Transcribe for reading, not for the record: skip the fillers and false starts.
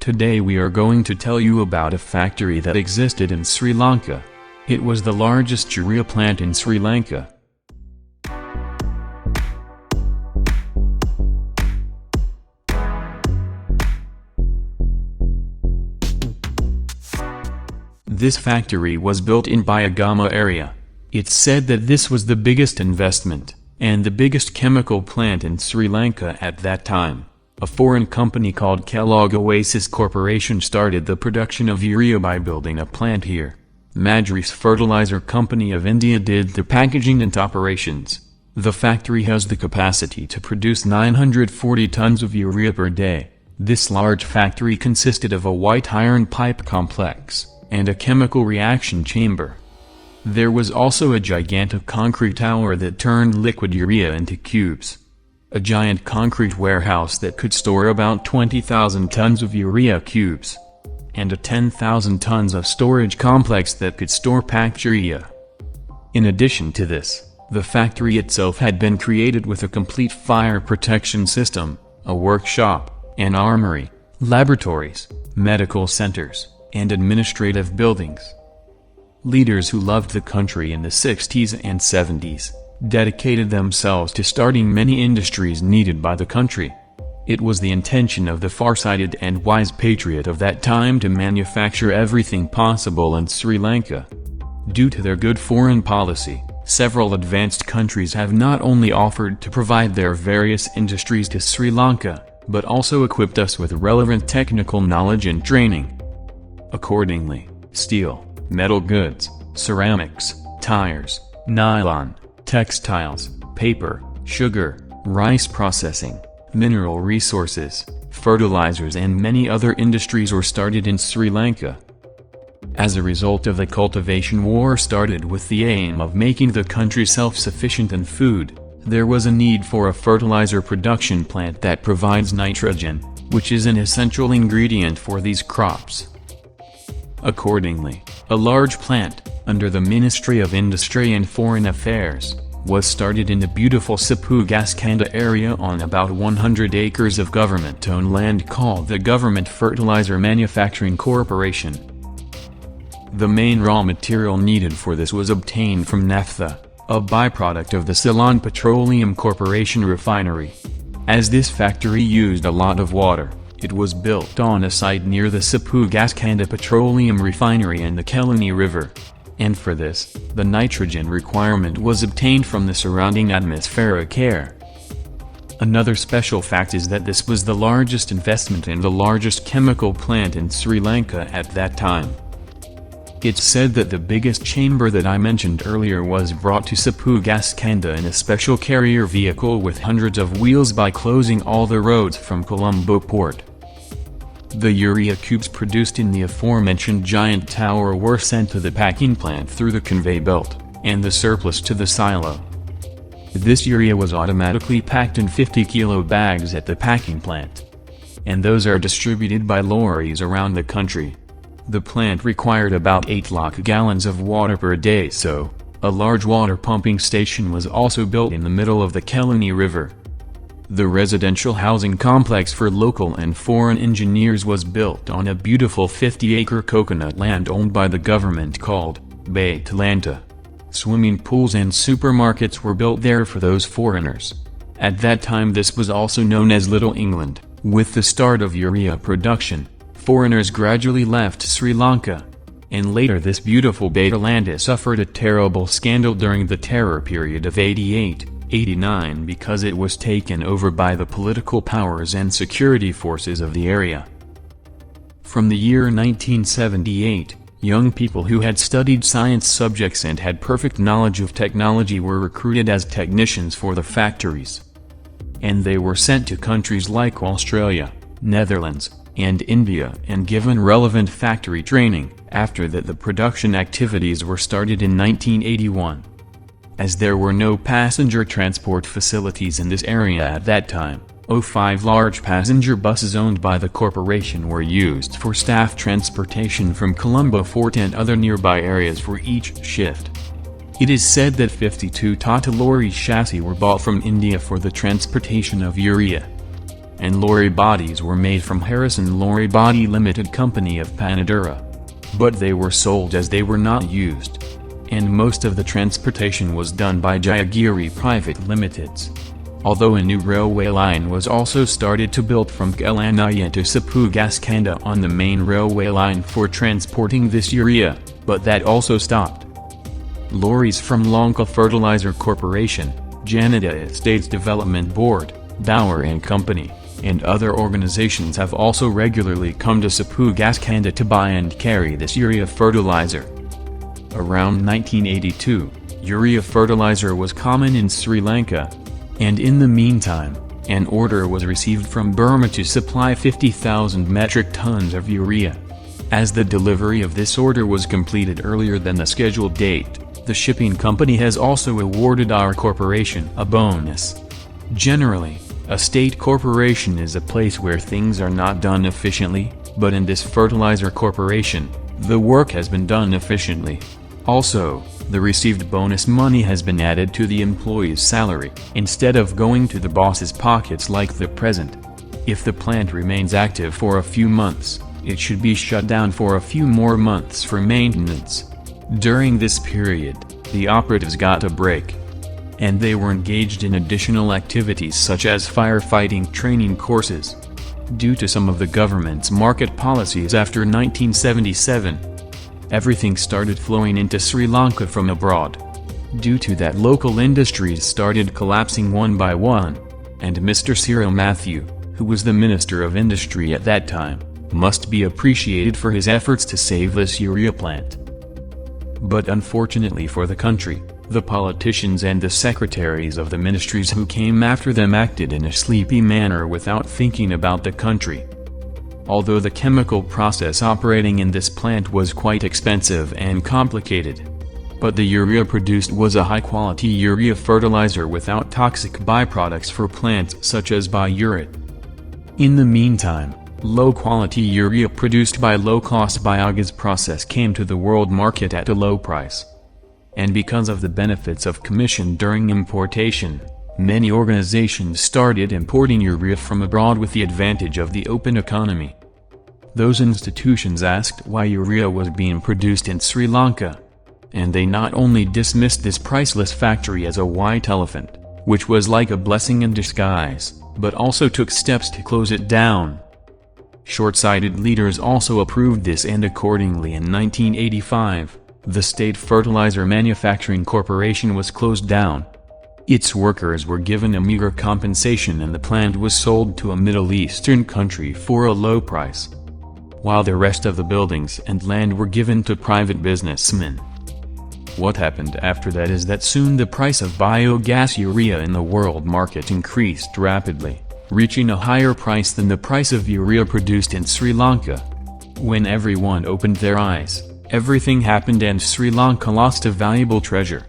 Today we are going to tell you about a factory that existed in Sri Lanka. It was the largest urea plant in Sri Lanka. This factory was built in Bayagama area. It's said that this was the biggest investment, and the biggest chemical plant in Sri Lanka at that time. A foreign company called Kellogg Oasis Corporation started the production of urea by building a plant here. Madras Fertilizer Company of India did the packaging and operations. The factory has the capacity to produce 940 tons of urea per day. This large factory consisted of a white iron pipe complex and a chemical reaction chamber. There was also a gigantic concrete tower that turned liquid urea into cubes. A giant concrete warehouse that could store about 20,000 tons of urea cubes. And a 10,000 tons of storage complex that could store packed urea. In addition to this, the factory itself had been created with a complete fire protection system, a workshop, an armory, laboratories, medical centers, and administrative buildings. Leaders who loved the country in the 60s and 70s dedicated themselves to starting many industries needed by the country. It was the intention of the far-sighted and wise patriot of that time to manufacture everything possible in Sri Lanka. Due to their good foreign policy, several advanced countries have not only offered to provide their various industries to Sri Lanka, but also equipped us with relevant technical knowledge and training. Accordingly, steel, metal goods, ceramics, tires, nylon, textiles, paper, sugar, rice processing, mineral resources, fertilizers and many other industries were started in Sri Lanka. As a result of the cultivation war started with the aim of making the country self-sufficient in food, there was a need for a fertilizer production plant that provides nitrogen, which is an essential ingredient for these crops. Accordingly, a large plant, under the Ministry of Industry and Foreign Affairs, was started in the beautiful Sipu-Gaskanda area on about 100 acres of government-owned land called the Government Fertilizer Manufacturing Corporation. The main raw material needed for this was obtained from naphtha, a byproduct of the Ceylon Petroleum Corporation refinery. As this factory used a lot of water, it was built on a site near the Sipu-Gaskanda Petroleum Refinery and the Kelani River. And for this, the nitrogen requirement was obtained from the surrounding atmospheric air. Another special fact is that this was the largest investment and the largest chemical plant in Sri Lanka at that time. It's said that the biggest chamber that I mentioned earlier was brought to Sipu-Gaskanda in a special carrier vehicle with hundreds of wheels by closing all the roads from Colombo port. The urea cubes produced in the aforementioned giant tower were sent to the packing plant through the conveyor belt, and the surplus to the silo. This urea was automatically packed in 50-kilo bags at the packing plant. And those are distributed by lorries around the country. The plant required about 8 lakh gallons of water per day, so a large water pumping station was also built in the middle of the Kelani River. The residential housing complex for local and foreign engineers was built on a beautiful 50-acre coconut land owned by the government called Bait Lanta. Swimming pools and supermarkets were built there for those foreigners. At that time this was also known as Little England. With the start of urea production, foreigners gradually left Sri Lanka. And later this beautiful Bait Lanta suffered a terrible scandal during the terror period of 88-89 because it was taken over by the political powers and security forces of the area. From the year 1978, young people who had studied science subjects and had perfect knowledge of technology were recruited as technicians for the factories. And they were sent to countries like Australia, Netherlands, and India and given relevant factory training. After that, the production activities were started in 1981. As there were no passenger transport facilities in this area at that time, 5 large passenger buses owned by the corporation were used for staff transportation from Colombo Fort and other nearby areas for each shift. It is said that 52 Tata lorry chassis were bought from India for the transportation of urea. and lorry bodies were made from Harrison Lorry Body Limited Company of Panadura. But they were sold as they were not used. And most of the transportation was done by Jayagiri Private Limiteds. Although a new railway line was also started to build from Kelaniya to Sapugaskanda on the main railway line for transporting this urea, but that also stopped. Lorries from Lanka Fertilizer Corporation, Janata Estates Development Board, Bauer and Company, and other organizations have also regularly come to Sapugaskanda to buy and carry this urea fertilizer. Around 1982, urea fertilizer was common in Sri Lanka. And in the meantime, an order was received from Burma to supply 50,000 metric tons of urea. As the delivery of this order was completed earlier than the scheduled date, the shipping company has also awarded our corporation a bonus. Generally, a state corporation is a place where things are not done efficiently, but in this fertilizer corporation, the work has been done efficiently. Also, the received bonus money has been added to the employee's salary, instead of going to the boss's pockets like the present. If the plant remains active for a few months, it should be shut down for a few more months for maintenance. During this period, the operatives got a break. And they were engaged in additional activities such as firefighting training courses. Due to some of the government's market policies after 1977, everything started flowing into Sri Lanka from abroad. Due to that, local industries started collapsing one by one, and Mr. Cyril Matthew, who was the Minister of Industry at that time, must be appreciated for his efforts to save this urea plant. But unfortunately for the country, the politicians and the secretaries of the ministries who came after them acted in a sleepy manner without thinking about the country. Although the chemical process operating in this plant was quite expensive and complicated, but the urea produced was a high-quality urea fertilizer without toxic byproducts for plants such as biuret. In the meantime, low-quality urea produced by low-cost biogas process came to the world market at a low price. And because of the benefits of commission during importation, many organizations started importing urea from abroad with the advantage of the open economy. Those institutions asked why urea was being produced in Sri Lanka. And they not only dismissed this priceless factory as a white elephant, which was like a blessing in disguise, but also took steps to close it down. Short-sighted leaders also approved this, and accordingly in 1985, the State Fertilizer Manufacturing Corporation was closed down. Its workers were given a meager compensation and the plant was sold to a Middle Eastern country for a low price, while the rest of the buildings and land were given to private businessmen. What happened after that is that soon the price of biogas urea in the world market increased rapidly, reaching a higher price than the price of urea produced in Sri Lanka. When everyone opened their eyes, everything happened and Sri Lanka lost a valuable treasure.